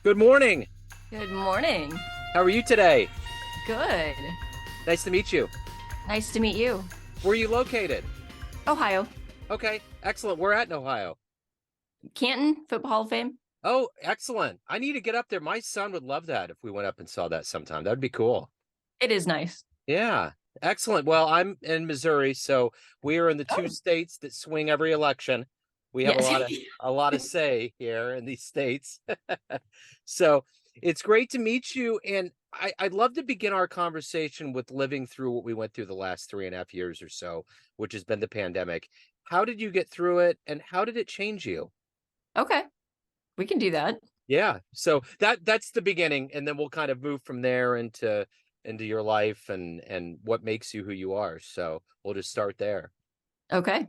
Good morning. Good morning. How are you today? Good. Nice to meet you. Nice to meet you. Where are you located? Ohio. Okay, excellent. We're at in Ohio. Canton, Football Hall of Fame. Oh, excellent. I need to get up there. My son would love that if we went up and saw that sometime. That'd be cool. It is nice. Yeah, excellent. Well, I'm in Missouri, so we are in the two Oh, states that swing every election. We have a yes. lot of a lot of say here in these states. So it's great to meet you. And I'd love to begin our conversation with living through what we went through the last 3.5 years or so, which has been the pandemic. How did you get through it, and how did it change you? Okay, we can do that. Yeah, so that's the beginning, and then we'll kind of move from there into your life and what makes you who you are. So we'll just start there. Okay.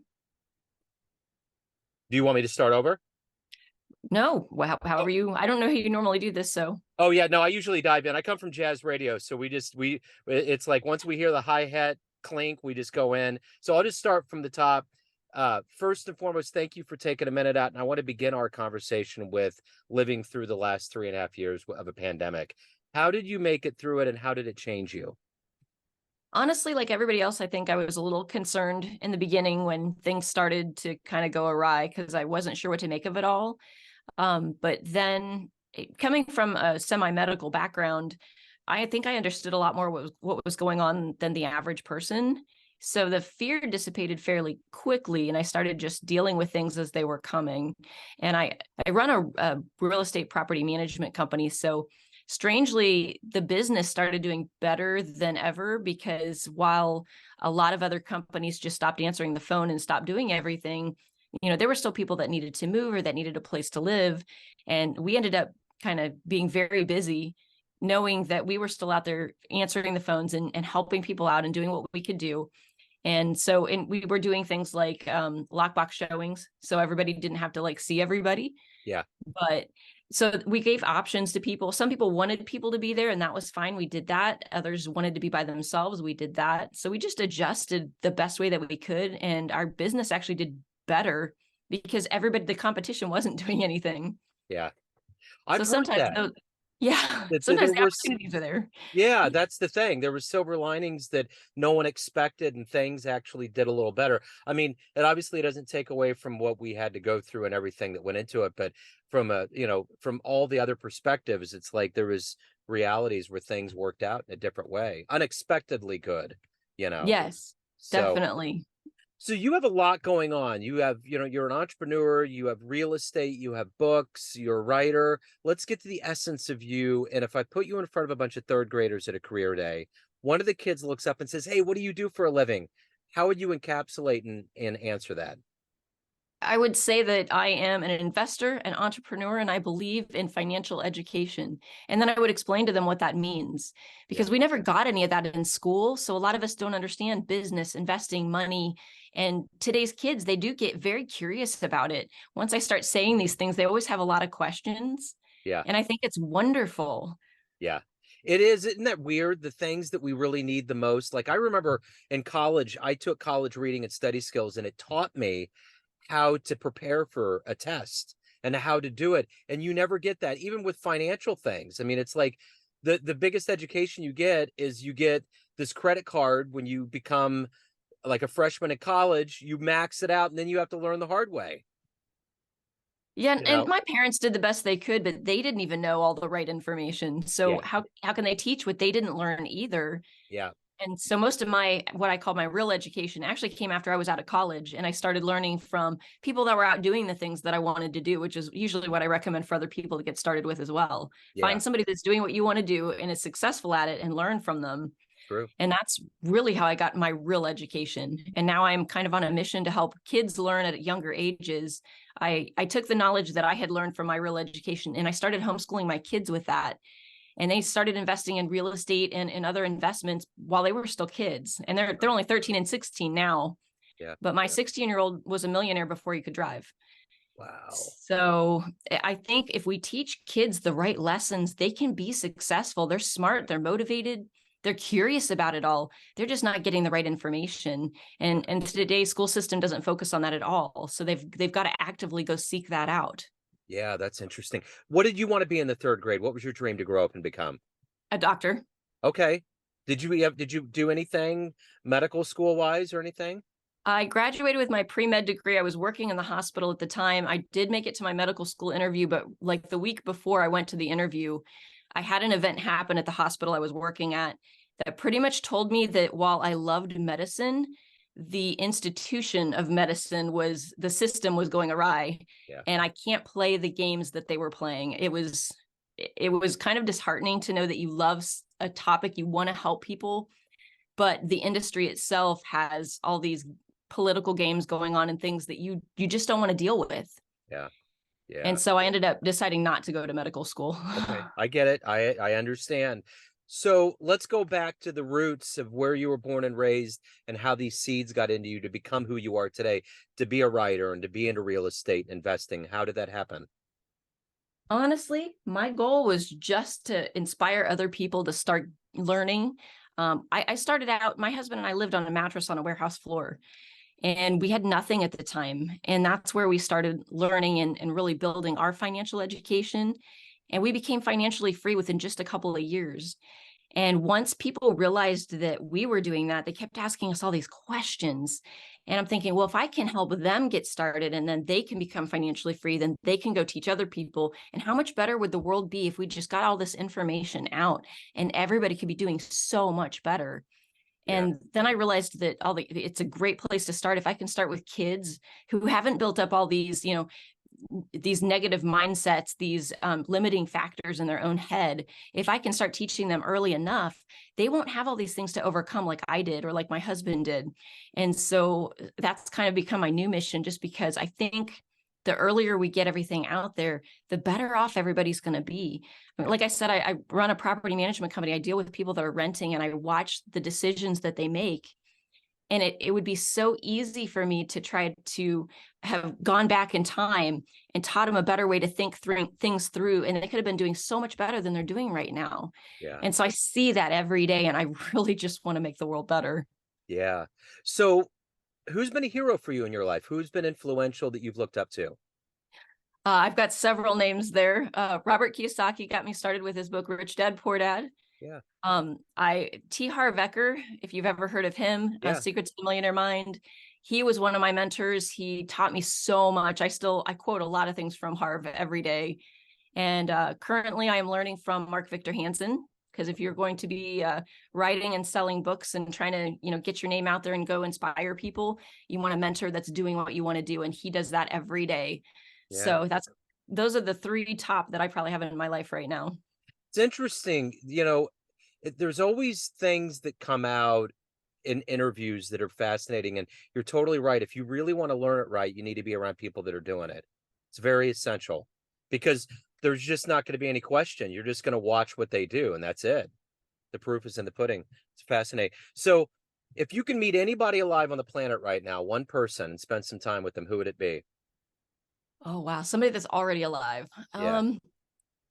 Do you want me to start over? No, however Oh, I don't know how you normally do this, so. oh yeah, no, I usually dive in. I come from jazz radio, so it's like once we hear the hi-hat clink, we just go in. So I'll just start from the top. First and foremost, thank you for taking a minute out. And I want to begin our conversation with living through the last 3.5 years of a pandemic. How did you make it through it, and how did it change you? Honestly, like everybody else, I think I was a little concerned in the beginning when things started to kind of go awry because I wasn't sure what to make of it all. But then coming from a semi-medical background, I think I understood a lot more what was going on than the average person. So the fear dissipated fairly quickly, and I started just dealing with things as they were coming. And I run a real estate property management company. So strangely, the business started doing better than ever because while a lot of other companies just stopped answering the phone and stopped doing everything, there were still people that needed to move or that needed a place to live. And we ended up kind of being very busy, knowing that we were still out there answering the phones and helping people out and doing what we could do. And we were doing things like lockbox showings. So everybody didn't have to like see everybody. Yeah. But so we gave options to people. Some people wanted people to be there, and that was fine. We did that. Others wanted to be by themselves. We did that. So we just adjusted the best way that we could. And our business actually did better because the competition wasn't doing anything. Yeah. So I've heard sometimes that. yeah, That sometimes there the was opportunities are there. Yeah, that's the thing. There were silver linings that no one expected, and things actually did a little better. I mean, it obviously doesn't take away from what we had to go through and everything that went into it, but from all the other perspectives, it's like there was realities where things worked out in a different way, unexpectedly good, you know. Yes, So definitely. so you have a lot going on. You're an entrepreneur, you have real estate, you have books, you're a writer. Let's get to the essence of you. And if I put you in front of a bunch of third graders at a career day, one of the kids looks up and says, "Hey, what do you do for a living?" How would you encapsulate and answer that? I would say that I am an investor, an entrepreneur, and I believe in financial education. And then I would explain to them what that means Yeah. because we never got any of that in school. So a lot of us don't understand business, investing, money. And today's kids, they do get very curious about it. Once I start saying these things, they always have a lot of questions. Yeah. And I think it's wonderful. Yeah. It is. Isn't that weird? The things that we really need the most. Like I remember in college, I took college reading and study skills, and it taught me how to prepare for a test and how to do it. And you never get that, even with financial things. I mean, it's like the biggest education you get is you get this credit card when you become like a freshman in college, you max it out, and then you have to learn the hard way, Yeah, you and know? my parents did the best they could, but they didn't even know all the right information. So Yeah. how can they teach what they didn't learn either? Yeah. And so most of my what I call my real education actually came after I was out of college and I started learning from people that were out doing the things that I wanted to do, which is usually what I recommend for other people to get started with as well. Yeah. Find somebody that's doing what you want to do and is successful at it and learn from them. True. And that's really how I got my real education. And now I'm kind of on a mission to help kids learn at younger ages. I took the knowledge that I had learned from my real education and I started homeschooling my kids with that. And they started investing in real estate and other investments while they were still kids. And they're only 13 and 16 now. Yeah. But my Yeah. 16-year-old was a millionaire before he could drive. Wow. So I think if we teach kids the right lessons, they can be successful. They're smart, they're motivated, they're curious about it all. They're just not getting the right information. And today's school system doesn't focus on that at all. So they've got to actively go seek that out. Yeah, that's interesting. What did you want to be in the third grade? What was your dream to grow up and become? A doctor. Okay. Did you do anything medical school wise or anything? I graduated with my pre-med degree. I was working in the hospital at the time. I did make it to my medical school interview, but like the week before I went to the interview, I had an event happen at the hospital I was working at that pretty much told me that while I loved medicine, the institution of medicine was the system was going awry, Yeah. and I can't play the games that they were playing. It was kind of disheartening to know that you love a topic, you want to help people, but the industry itself has all these political games going on and things that you just don't want to deal with. Yeah. And Yeah. so I ended up deciding not to go to medical school. Okay. I get it. I understand. So let's go back to the roots of where you were born and raised and how these seeds got into you to become who you are today, to be a writer and to be into real estate investing. How did that happen? Honestly, my goal was just to inspire other people to start learning. I started out, my husband and I lived on a mattress on a warehouse floor, and we had nothing at the time. And that's where we started learning and really building our financial education. And we became financially free within just a couple of years. And once people realized that we were doing that, they kept asking us all these questions. And I'm thinking, well, if I can help them get started and then they can become financially free, then they can go teach other people. And how much better would the world be if we just got all this information out and everybody could be doing so much better? Yeah. And then I realized that it's a great place to start. If I can start with kids who haven't built up all these, these negative mindsets, these limiting factors in their own head, if I can start teaching them early enough, they won't have all these things to overcome like I did or like my husband did. And so that's kind of become my new mission, just because I think the earlier we get everything out there, the better off everybody's going to be. I mean, Yeah. like I said, I run a property management company. I deal with people that are renting and I watch the decisions that they make. And it would be so easy for me to try to have gone back in time and taught them a better way to think through things through, and they could have been doing so much better than they're doing right now. Yeah. And so I see that every day, and I really just want to make the world better. Yeah. So who's been a hero for you in your life? Who's been influential that you've looked up to? I've got several names there. Robert Kiyosaki got me started with his book Rich Dad Poor Dad. Yeah. I T. Harv Eker, if you've ever heard of him, Yeah. Secrets of the Millionaire Mind. He was one of my mentors. He taught me so much. I quote a lot of things from Harv every day. And currently, I am learning from Mark Victor Hansen, because if you're going to be writing and selling books and trying to get your name out there and go inspire people, you want a mentor that's doing what you want to do, and he does that every day. Yeah. So those are the three top that I probably have in my life right now. It's interesting, there's always things that come out in interviews that are fascinating. And you're totally right. If you really want to learn it right, you need to be around people that are doing it. It's very essential because there's just not going to be any question. You're just going to watch what they do, and that's it. The proof is in the pudding. It's fascinating. So, if you can meet anybody alive on the planet right now, one person, and spend some time with them, who would it be? Oh wow, somebody that's already alive. Yeah.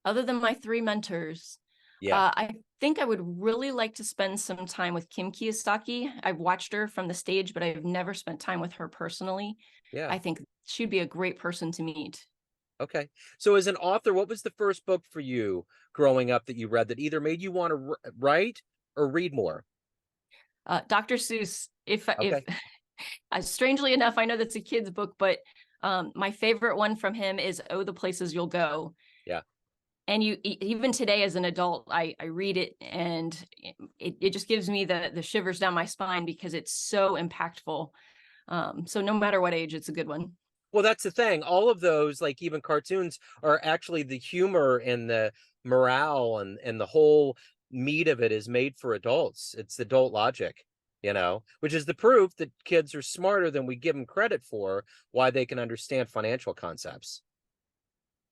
Other than my three mentors, Yeah. I think I would really like to spend some time with Kim Kiyosaki. I've watched her from the stage, but I've never spent time with her personally. Yeah. I think she'd be a great person to meet. Okay. So, as an author, what was the first book for you growing up that you read that either made you want to write or read more? Dr. Seuss, if Okay. strangely enough, I know that's a kid's book, but my favorite one from him is "Oh, the Places You'll Go." Yeah. And even today as an adult, I read it, and it just gives me the shivers down my spine because it's so impactful. So no matter what age, it's a good one. Well, that's the thing. All of those, like even cartoons, are actually the humor and the morale and the whole meat of it is made for adults. It's adult logic, which is the proof that kids are smarter than we give them credit for, why they can understand financial concepts,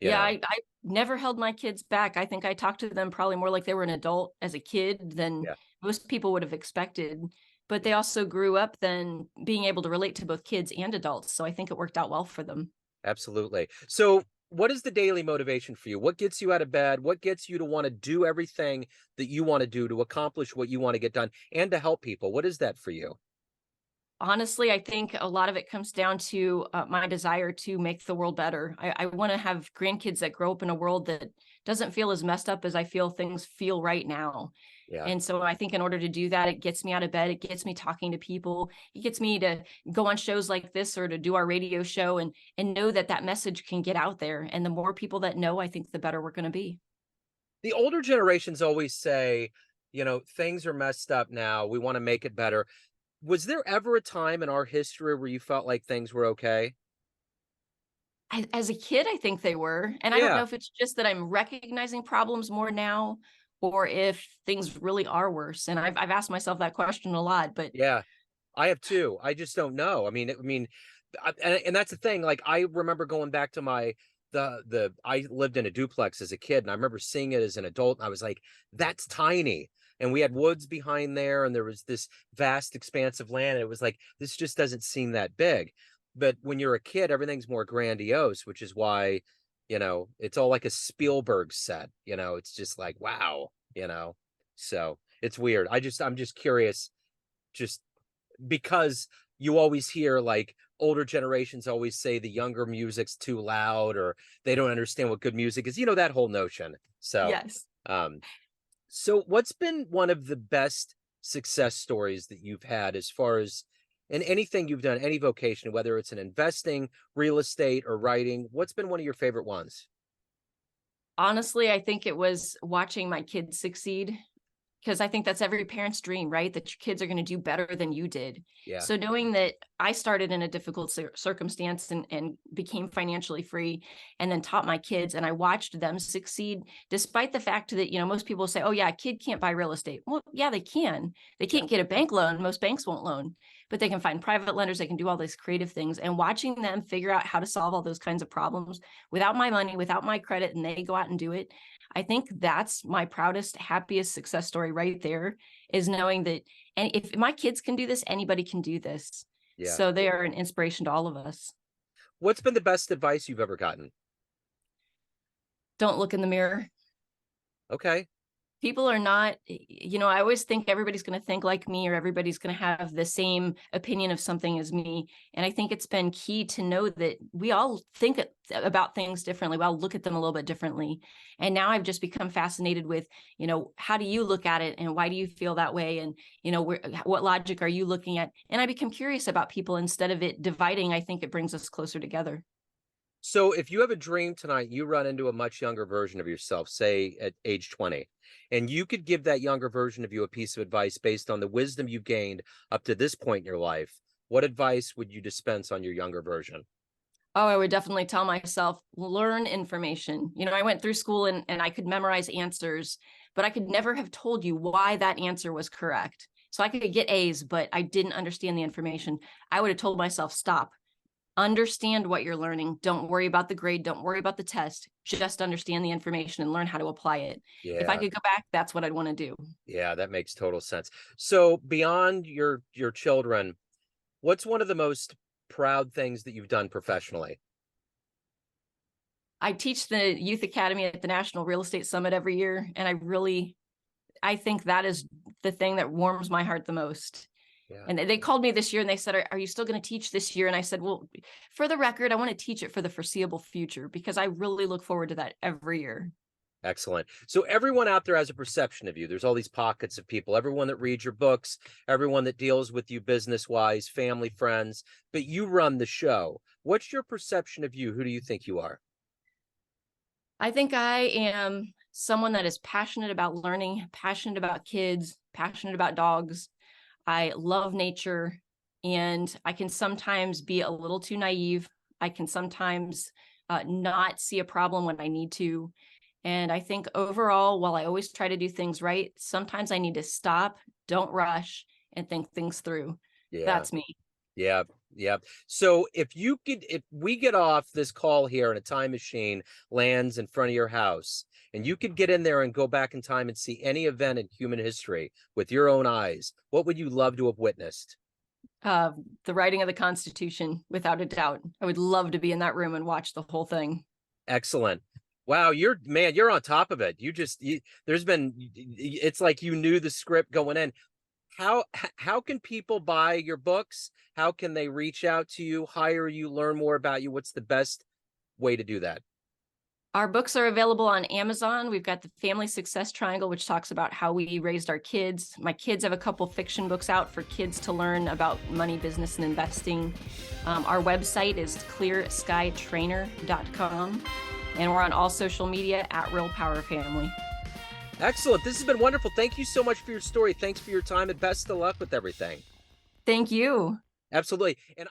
you Yeah, know. I never held my kids back. I think I talked to them probably more like they were an adult as a kid than Yeah. most people would have expected. But they Yeah. also grew up then being able to relate to both kids and adults. So I think it worked out well for them. Absolutely. So, what is the daily motivation for you? What gets you out of bed? What gets you to want to do everything that you want to do to accomplish what you want to get done and to help people? What is that for you? Honestly, I think a lot of it comes down to my desire to make the world better. I want to have grandkids that grow up in a world that doesn't feel as messed up as I feel things feel right now. Yeah. And so I think in order to do that, it gets me out of bed. It gets me talking to people. It gets me to go on shows like this or to do our radio show and know that that message can get out there. And the more people that know, I think the better we're going to be. The older generations always say, things are messed up now. We want to make it better. Was there ever a time in our history where you felt like things were okay? As a kid, I think they were, and I don't know Yeah. if it's just that I'm recognizing problems more now or if things really are worse, and I've asked myself that question a lot, but Yeah. I have too. I just don't know. And that's the thing. Like I remember going back to I lived in a duplex as a kid, and I remember seeing it as an adult. And I was like, that's tiny. And we had woods behind there, and there was this vast expanse of land. And it was like, this just doesn't seem that big. But when you're a kid, everything's more grandiose, which is why, it's all like a Spielberg set. It's just like, wow. So it's weird. I'm just curious, just because you always hear like older generations always say the younger music's too loud or they don't understand what good music is, that whole notion. So, yes. um, so what's been one of the best success stories that you've had as far as in anything you've done, any vocation, whether it's in investing, real estate, or writing? What's been one of your favorite ones? Honestly, I think it was watching my kids succeed. Because I think that's every parent's dream, right? That your kids are going to do better than you did. Yeah. So knowing that I started in a difficult circumstance and became financially free and then taught my kids and I watched them succeed, despite the fact that, most people say, oh yeah, a kid can't buy real estate. Well, yeah, they can. They Yeah. can't get a bank loan. Most banks won't loan, but they can find private lenders. They can do all these creative things, and watching them figure out how to solve all those kinds of problems without my money, without my credit, and they go out and do it. I think that's my proudest, happiest success story right there, is knowing that, and if my kids can do this, anybody can do this. Yeah. So they are an inspiration to all of us. What's been the best advice you've ever gotten? Don't look in the mirror. Okay. People are not, I always think everybody's going to think like me or everybody's going to have the same opinion of something as me. And I think it's been key to know that we all think about things differently. We all look at them a little bit differently. And now I've just become fascinated with, how do you look at it and why do you feel that way? And, what logic are you looking at? And I become curious about people instead of it dividing. I think it brings us closer together. So if you have a dream tonight, you run into a much younger version of yourself, say at age 20, and you could give that younger version of you a piece of advice based on the wisdom you've gained up to this point in your life, what advice would you dispense on your younger version? Oh, I would definitely tell myself, learn information. I went through school and I could memorize answers, but I could never have told you why that answer was correct. So I could get A's, but I didn't understand the information. I would have told myself, stop, understand what you're learning. Don't worry about the grade. Don't worry about the test. Just understand the information and learn how to apply it. If I Yeah, could go back, that's what I'd want to do. yeah, that makes total sense. So beyond your children, what's one of the most proud things that you've done professionally? I teach the Youth Academy at the National Real Estate Summit every year, and I think that is the thing that warms my heart the most. Yeah. And they called me this year and they said, are you still going to teach this year? And I said, well, for the record, I want to teach it for the foreseeable future because I really look forward to that every year. Excellent. So everyone out there has a perception of you. There's all these pockets of people, everyone that reads your books, everyone that deals with you business wise, family, friends, but you run the show. What's your perception of you? Who do you think you are? I think I am someone that is passionate about learning, passionate about kids, passionate about dogs. I love nature, and I can sometimes be a little too naive. I can sometimes not see a problem when I need to. And I think overall, while I always try to do things right, sometimes I need to stop, don't rush, and think things through. Yeah. That's me. Yeah, yeah. So if we get off this call here and a time machine lands in front of your house, and you could get in there and go back in time and see any event in human history with your own eyes, what would you love to have witnessed? Uh, the writing of the Constitution, without a doubt. I would love to be in that room and watch the whole thing. Excellent. Wow, you're on top of it. It's like you knew the script going in. how can people buy your books? How can they reach out to you, hire you, learn more about you? What's the best way to do that? Our books are available on Amazon. We've got the Family Success Triangle, which talks about how we raised our kids. My kids have a couple fiction books out for kids to learn about money, business, and investing. Our website is clearskytrainer.com, and we're on all social media at Real Power Family. Excellent. This has been wonderful. Thank you so much for your story. Thanks for your time, and best of luck with everything. Thank you. Absolutely. And I